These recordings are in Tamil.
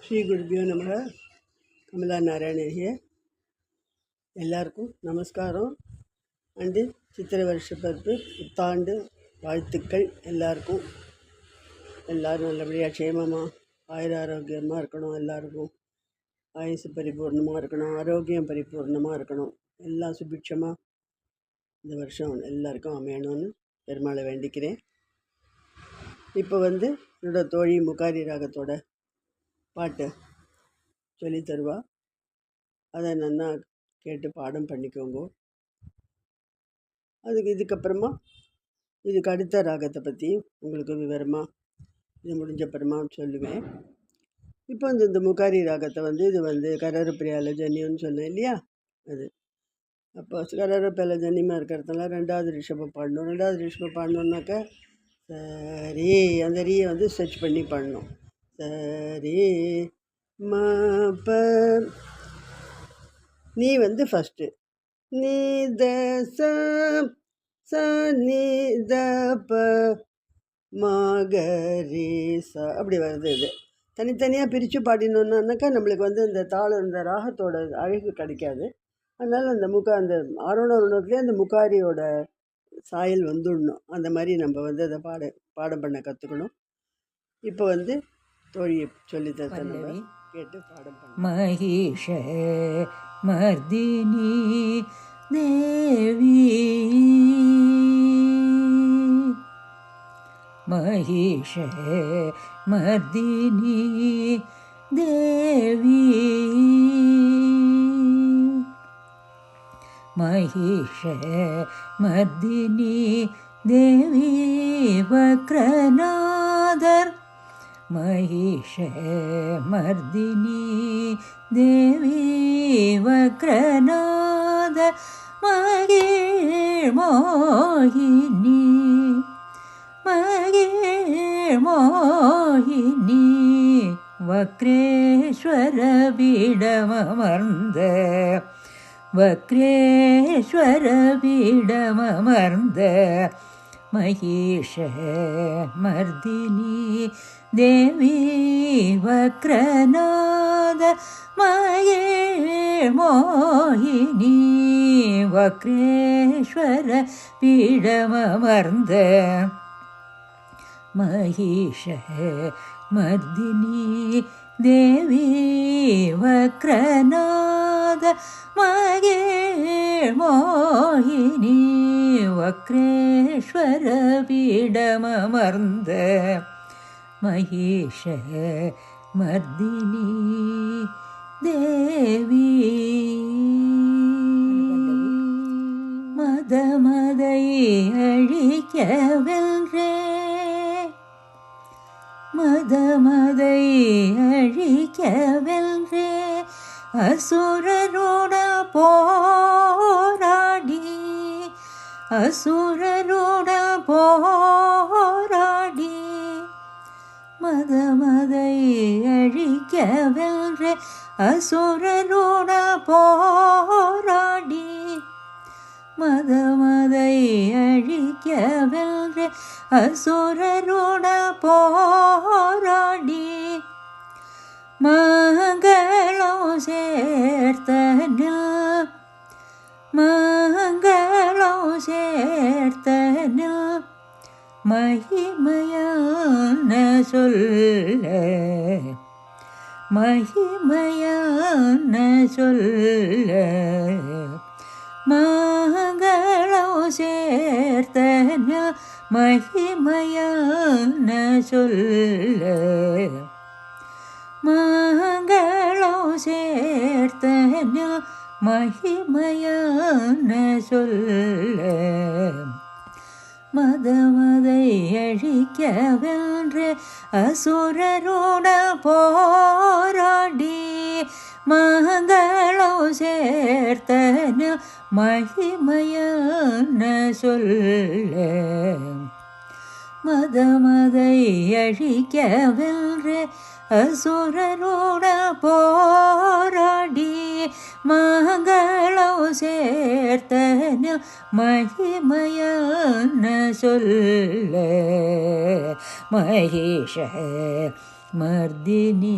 ஸ்ரீ குருபியோ நமக. கமலா நாராயணன் ஹியர். எல்லாருக்கும் நமஸ்காரம் அண்டு சித்திரை வருஷ பிறப்பு புத்தாண்டு வாழ்த்துக்கள். எல்லாருக்கும் எல்லோரும் நல்லபடியாக க்ஷேமமாக ஆரோக்கியமாக இருக்கணும். எல்லாருக்கும் ஆயுசு பரிபூர்ணமாக இருக்கணும், ஆரோக்கியம் பரிபூர்ணமாக இருக்கணும், எல்லாம் சுபிட்சமாக இந்த வருஷம் எல்லாருக்கும் அமையணும்னு பெருமாளை வேண்டிக்கிறேன். இப்போ என்னோட தோழி முகாரி ராகத்தோட பாட்டு சொல்லி தருவா. அதை நல்லா கேட்டு பாடம் பண்ணிக்கோங்க. இதுக்கப்புறமா இதுக்கு அடுத்த ராகத்தை பற்றி உங்களுக்கு விவரமாக இது முடிஞ்ச அப்புறமா சொல்லுவேன். இப்போ இந்த முகாரி ராகத்தை இது கரரப்பிரியால ஜன்னியம்னு சொன்னேன் இல்லையா, அது அப்போ கரரப்பியால ஜன்னியமாக இருக்கிறதுனால ரெண்டாவது ரிஷபம் பாடணும். ரெண்டாவது ரிஷபம் பாடணுன்னாக்கா சரி அந்த ரீயை சர்ச் பண்ணி பாடணும். சரி ம ப நீ ஃபஸ்ட்டு நீ த ச நீ த ப மகரி ச அப்படி வருது. இது தனித்தனியாக பிரித்து பாடினோன்னாக்கா நம்மளுக்கு இந்த தாளம் இந்த ராகத்தோட அழகு கிடைக்காது. அதனால் அந்த ஆரோணத்துலேயே அந்த முகாரியோட சாயல் வந்துடணும். அந்த மாதிரி நம்ம அதை பாடம் பண்ண கற்றுக்கணும். இப்போ தோழி சொல்லித்தர கேட்டு பாடம் பண்ண. மகிஷ மர்தினி தேவி மகிஷ மர்தினி தேவி மகிஷ மர்தினி தேவி வக்ரநாதர் மகிஷ மர்தினி தேவி வக்ரநாத மகிழ் மோகினி மகிழ் மோகினி வக்ரேஸ்வர பீடமர்ந்த வக்ரேஸ்வர பீடமர்ந்த மகிஷ மர்தினி தேவி வக்ரநாத மகிழ் மோகினி வக்ரேஸ்வர பீடமர்ந்த மகிஷ மர்தினி தேவி வக்ரநாத மகிழ் மோகினி வக்ரேஸ்வர பீடமர்ந்த மகிஷ மர்தினி தேவி மதமதை அழிக்க வென்றே மதமதை அழிக்க வென்றே அசுரரோட போராடி அசுரரோட போராடி மதமதை அழிக்க வென்றே அசுரரோட போராடி மதமதை அழிக்க வென்றே அசுரரோட போராடி மங்களம் சேர்த்தனில் மங்களம் சேர்த்தனில் மகிமையான சொல்ல மகிமையான சொல்ல மங்களம் சேர்த்தனில் மகிமையான சொல்ல மங்களம் சேர்த்தனில் மகிமையான சொல்ல மதமதை அழிக்க வென்று அசுரரோட போராடி மங்களம் சேர்த்தனில் மகிமையான சொல்ல மதமதை அழிக்க வென்று அசுரரோட போராடி மங்களம் சேர்த்தனில் மகிமையான சொல்ல மகிஷ மர்தினி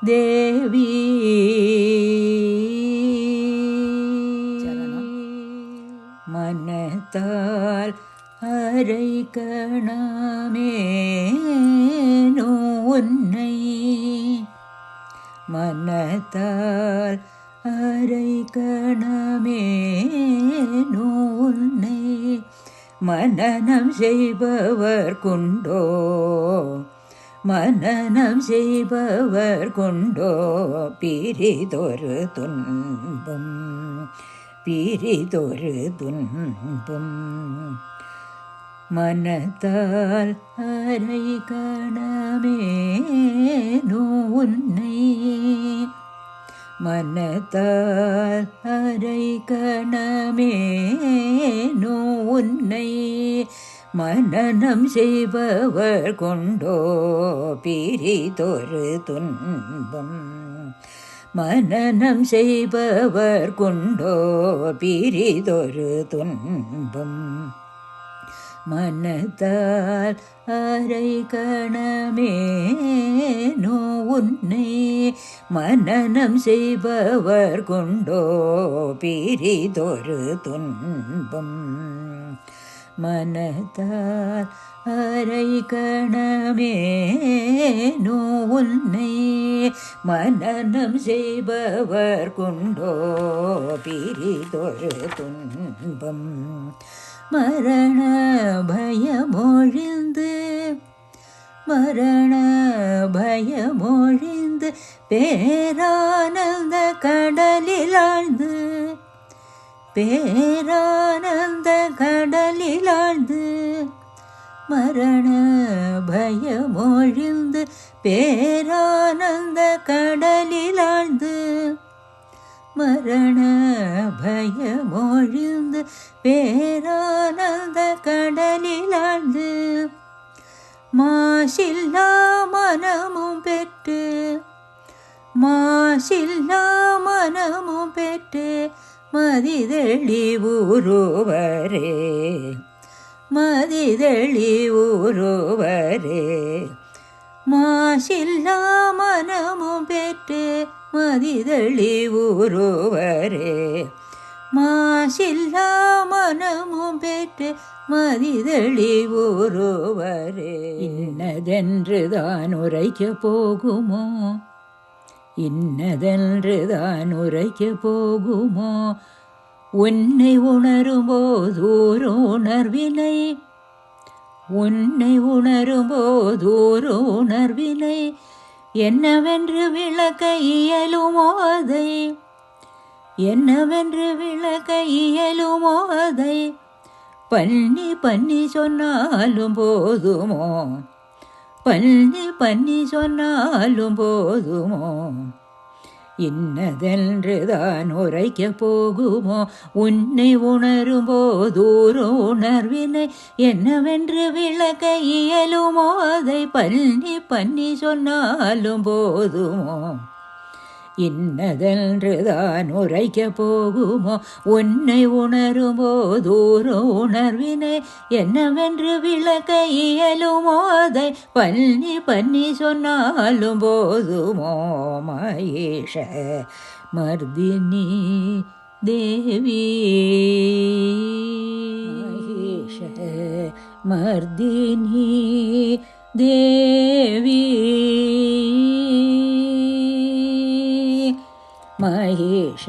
தேவி. மனத்தால் அரை கணமேனோ உன்னை, மனத்தால் அரை கணமேனோ உன்னை மனனம் செய்பவர் கொண்டோ, மனனம் செய்பவர் கொண்டோ பிரிதொரு துன்பம், பிரிதொரு துன்பம். மனத்தால் அரை கணமேனோ உன்னை, மனத்தால் அரை கணமேனோ உன்னை மனனம் செய்பவர் கொண்டோ பிரிதொரு துன்பம், மனனம் செய்பவர் கொண்டோ பிரிதொரு துன்பம். மனத்தால் அரை கணமேனோ உன்னை மனனம் செய்பவர் கொண்டோ பிரிதொரு துன்பம். மனத்தால் அரை கணமேனோ உன்னை மனனம் செய்பவர் கொண்டோ பிரிதொரு துன்பம். மரண பயமொழிந்து, மரண பயமொழிந்து பேரானந்த கடலில் ஆழ்ந்து, பேரானந்த கடலில் ஆழ்ந்து, மரண பயமொழிந்து பேரானந்த கடலில் ஆழ்ந்து, மரண பயமொழிந்து பேரானந்த கடலில் ஆழ்ந்து, மாசில்லா மனமும் பெற்று, மாசில்லா மனமும் பெற்று மதிதெளி ஊருவரே, மதிதெளி ஊருவரே. மாசில்லா மனமும் பெற்று மதிதெளி ஊருவரே, மாசில்லா மனமும் பெற்று மதிதெளி ஊருவரே. இன்னதென்று தான் உரைக்க போகுமோ, இன்னதென்று தான் உரைக்க போகுமோ உன்னை உணரும்போதூர் உணர்வினை, உன்னை உணரும்போதூர் உணர்வினை என்னவென்று விளக்க இயலுமோ அதை, என்னவென்று விளக்க இயலுமோ அதை பண்ணி பண்ணி சொன்னாலும் போதுமோ, பண்ணி பண்ணி சொன்னாலும் போதுமோ. இன்னதென்று தான் உரைக்க போகுமோ உன்னை உணரும்போதூர் உணர்வினை என்னவென்று விளக்க இயலுமோ அதை பண்ணி பண்ணி சொன்னாலும் போதுமோ. இன்னதென்று தான் உரைக்க போகுமோ உன்னை உணரும்போதூர் உணர்வினை என்னவென்று விளக்க இயலுமோ அதை பண்ணி பண்ணி சொன்னாலும் போதுமோ. மகேஷ மர்தினி தேவி, மகேஷ மர்தினி தேவி, மகேஷ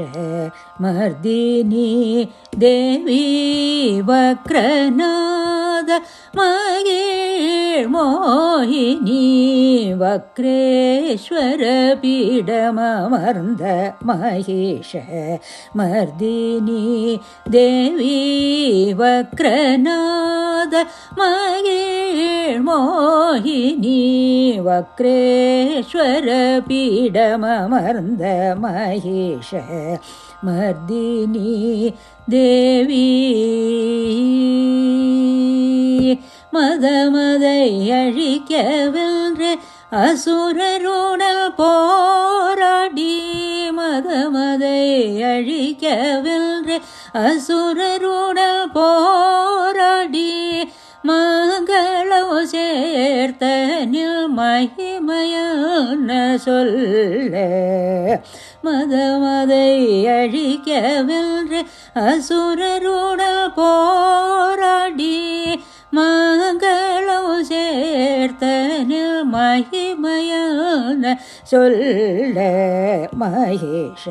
மர்தினி தேவி வக்ரநாத மகேஷ் மோகினி வக்ரேஸ்வர பீடமர்ந்த மகேஷ மர்தினி தேவி வக்ரநாத மகேஷ் மோகினி வக்ரேஸ்வர பீடமர்ந்த மகேஷ மர்தினி தேவி. மதமதை அழிக்கவென்று அசுரருடல் போராடி, மதமதை அழிக்கவென்று அசுரருடல் போராடி மங்களம் சேர்த்தனில் மகி மகிமையான சொல்ல மதமதை அழிக்க வென்று அசுரருடல் போராடி மங்களம் சேர்த்தனில் மகிமையான சொல்ல மகேஷ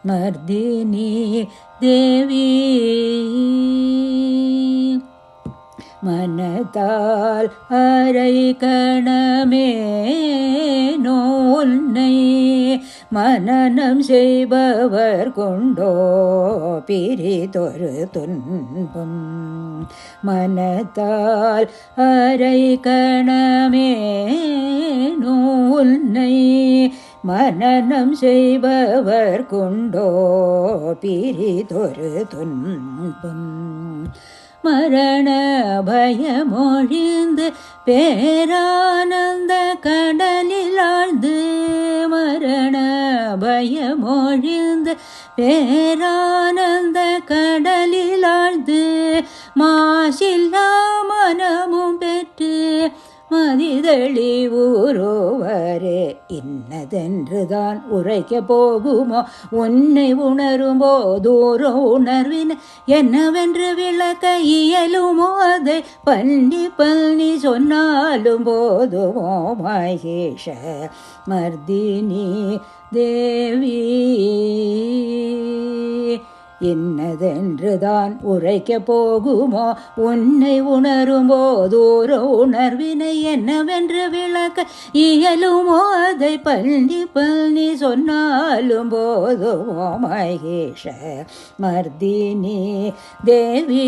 மர்தினி தேவி மனத்தால் அரை கணமே நோன்னை மனனம் செய்பவர் கொண்டோ பிரிதொரு துன்பம் மனத்தால் அரை கணமே நோன்னை மனனம் செய்பவர் கொண்டோ பிரிதொரு துன்பம் மரண பயமொழிந்து பேரானந்த கடலில் ஆழ்ந்து மரண பயமொழிந்து பேரானந்த கடலில் ஆழ்ந்து மாசில்லா மனமும் பெற்று மதிதளி ஊரோவரே இன்னதென்றுதான் உரைக்க போகுமோ உன்னை உணரும் போதூரோ உணர்வின் என்னவென்று விளக்க இயலுமோ அதை பள்ளி சொன்னாலும் போதுமோ மகேஷ மர்தினி தேவி இன்னதென்றுதான் உரைக்க போகுமோ உன்னை உணரும் போதூரோ உணர்வினை என்னவென்று விளக்க இயலுமோ அதை பள்ளி சொன்னாலும் போதுமோ மகேஷ மர்தினி தேவி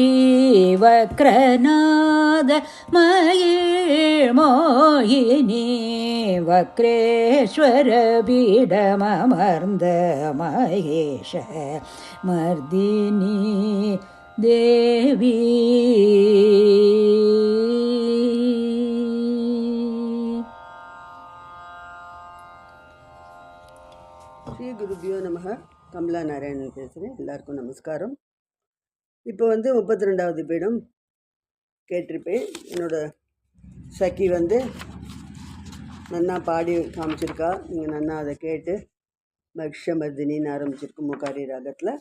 வக்ரநாத மகிழ் மோகினி வக்ரேஸ்வர பீடமர்ந்த மகேஷ மர்தினி தேவி ஸ்ரீ குருபியோ நமக. கமலா நாராயணன் பேசுகிறேன். எல்லாருக்கும் நமஸ்காரம். இப்போ 32வது பீடம் கேட்டிருப்பேன். என்னோட சகி நன்னா பாடி காமிச்சிருக்கா. நீங்கள் நன்னா அதை கேட்டு மகிஷமர்தினின்னு ஆரம்பிச்சிருக்கு முகாரி ராகத்தில்.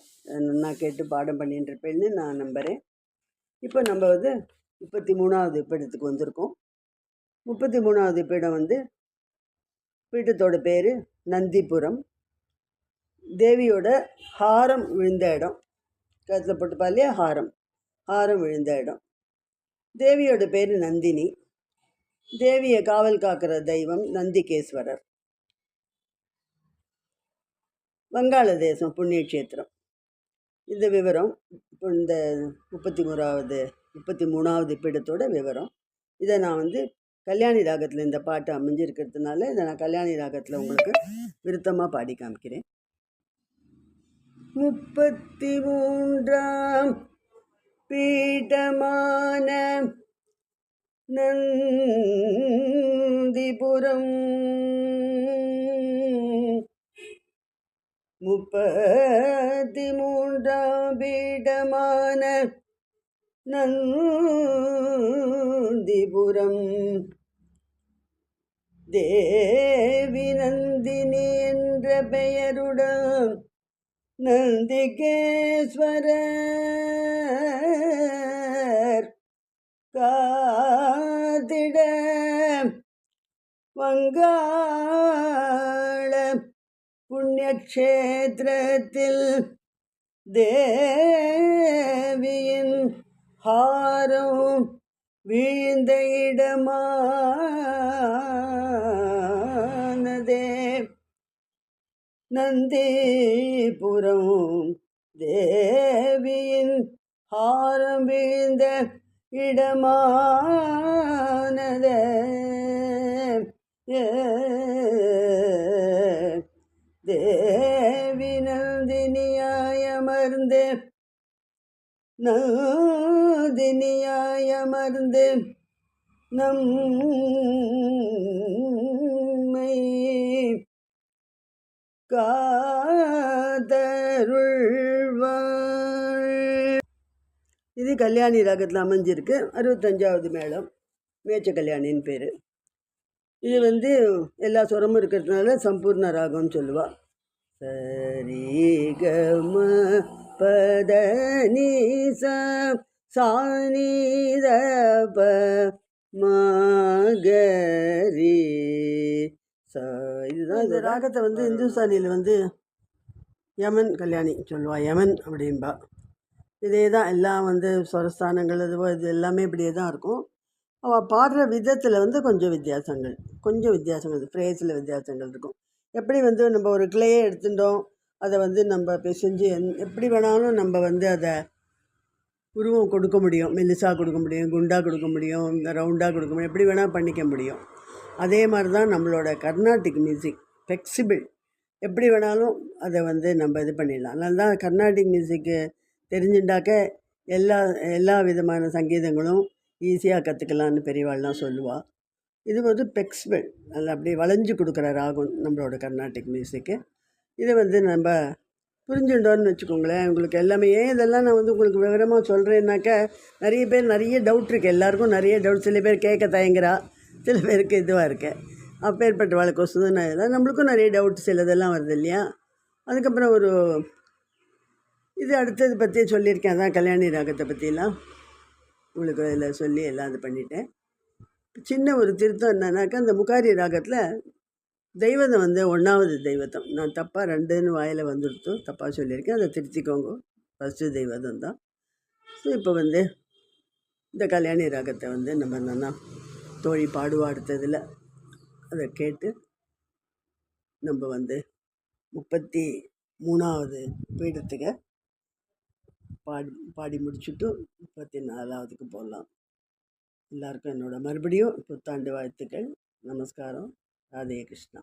நன்னா கேட்டு பாடம் பண்ணிட்டு இருப்பேன்னு நான் நம்புகிறேன். இப்போ நம்ம 33வது பீடத்துக்கு வந்திருக்கோம். 33வது பீடம் பீடத்தோட பேர் நந்திபுரம். தேவியோட ஹாரம் விழுந்த இடம். கழுத்தில் போட்டுப்பா இல்லையா, ஹாரம் விழுந்த இடம். தேவியோட பேர் நந்தினி. தேவியை காவல் காக்கிற தெய்வம் நந்திகேஸ்வரர். வங்காளதேசம் புண்ணிய கஷேத்திரம். இந்த விவரம் இப்போ இந்த 33வது பீடத்தோட விவரம். இதை நான் கல்யாணி ராகத்தில் இந்த பாட்டு அமைஞ்சிருக்கிறதுனால இதை நான் கல்யாணி ராகத்தில் உங்களுக்கு விருத்தமாக பாடி காமிக்கிறேன். 33ஆம் பீடமான நந்திபுரம் 33ஆம் பீடமான நந்திபுரம் தேவி நந்தினி என்ற பெயருடன் நந்திகேஸ்வரர் காத்திட வங்காள புண்ணியக்ஷேத்திரத்தில் தேவியின் ஹாரம் வீழ்ந்த இடமானதே நந்திபுரம். தேவியின் ஹாரம் வீழ்ந்த இடமானதே தேவி நந்தினியாயமர்ந்து நம்மை காதருள்வாள். இது கல்யாணி ராகத்தில் அமைஞ்சிருக்கு. 65வது மேளம். மேச்ச கல்யாணின்னு பேர். இது வந்து எல்லா சுரமும் இருக்கிறதுனால சம்பூர்ண ராகம்னு சொல்லுவாள். சரி கம பத நீச சானித ப மகரி ச. இதுதான் இந்த ராகத்தை வந்து இந்துஸ்தானியில் வந்து யமன் கல்யாணி சொல்லுவாள். யமன் அப்படின்பா. இதே தான் எல்லாம் வந்து ஸ்வரஸ்தானங்கள் இது எல்லாமே இப்படியே தான் இருக்கும். அவள் பாடுற விதத்தில் வந்து கொஞ்சம் வித்தியாசங்கள் ஃப்ரேஸில் வித்தியாசங்கள் இருக்கும். எப்படி வந்து நம்ம ஒரு கிளையை எடுத்துட்டோம், அதை வந்து நம்ம பிசைஞ்சு எப்படி வேணாலும் நம்ம வந்து அதை உருவம் கொடுக்க முடியும். மெல்லிசாக கொடுக்க முடியும், குண்டாக கொடுக்க முடியும், ரவுண்டாக கொடுக்க முடியும், எப்படி வேணால் பண்ணிக்க முடியும். அதே மாதிரி தான் நம்மளோட கர்நாடிக் மியூசிக் ஃப்ளெக்சிபிள். எப்படி வேணாலும் அதை வந்து நம்ம இது பண்ணிடலாம். அதனால தான் கர்நாடிக் மியூசிக்கு தெரிஞ்சுட்டாக்க எல்லா விதமான சங்கீதங்களும் ஈஸியாக கற்றுக்கலான்னு பெரியவாள்லாம் சொல்லுவாள். இது வந்து ஃப்ளெக்சிபிள், நல்லா அப்படியே வளைஞ்சு கொடுக்குற ராகம் நம்மளோட கர்நாடிக் மியூசிக்கு. இதை வந்து நம்ம புரிஞ்சுட்டோன்னு வச்சுக்கோங்களேன். உங்களுக்கு எல்லாமே இதெல்லாம் நான் வந்து உங்களுக்கு விவரமாக சொல்கிறேன்னாக்கா நிறைய பேர் நிறைய டவுட் இருக்குது. எல்லாேருக்கும் நிறைய டவுட். சில பேர் கேட்க தயங்குறா, சில பேருக்கு இதுவாக இருக்குது. அப்பேற்பட்ட வாழ்க்கை நான் இதெல்லாம் நம்மளுக்கும் நிறைய டவுட் சிலதெல்லாம் வருது இல்லையா. அதுக்கப்புறம் ஒரு இது அடுத்தது பற்றியே சொல்லியிருக்கேன். அதான் கல்யாணி ராகத்தை பற்றிலாம் உங்களுக்கு இதில் சொல்லி எல்லாம் இது பண்ணிட்டேன். சின்ன ஒரு திருத்தம் என்னன்னாக்கா, அந்த முகாரி ராகத்தில் தெய்வதம் வந்து 1வது தெய்வதம். நான் தப்பாக 2ன்னு வாயில் வந்துடுத்து தப்பாக சொல்லியிருக்கேன். அதை திருத்திக்கோங்க. ஃபஸ்ட்டு தெய்வதம் தான். ஸோ இப்போ வந்து இந்த கல்யாணி ராகத்தை வந்து நம்ம என்னென்னா தோழி பாடுவா அடுத்ததில் அதை கேட்டு நம்ம வந்து 33வது பீடத்துக்கு பாடி முடிச்சுட்டு 34வதுக்கு போகலாம். எல்லாருக்கும் என்னோட மறுபடியும் புத்தாண்டு வாழ்த்துக்கள். நமஸ்காரம். ராதே கிருஷ்ணா.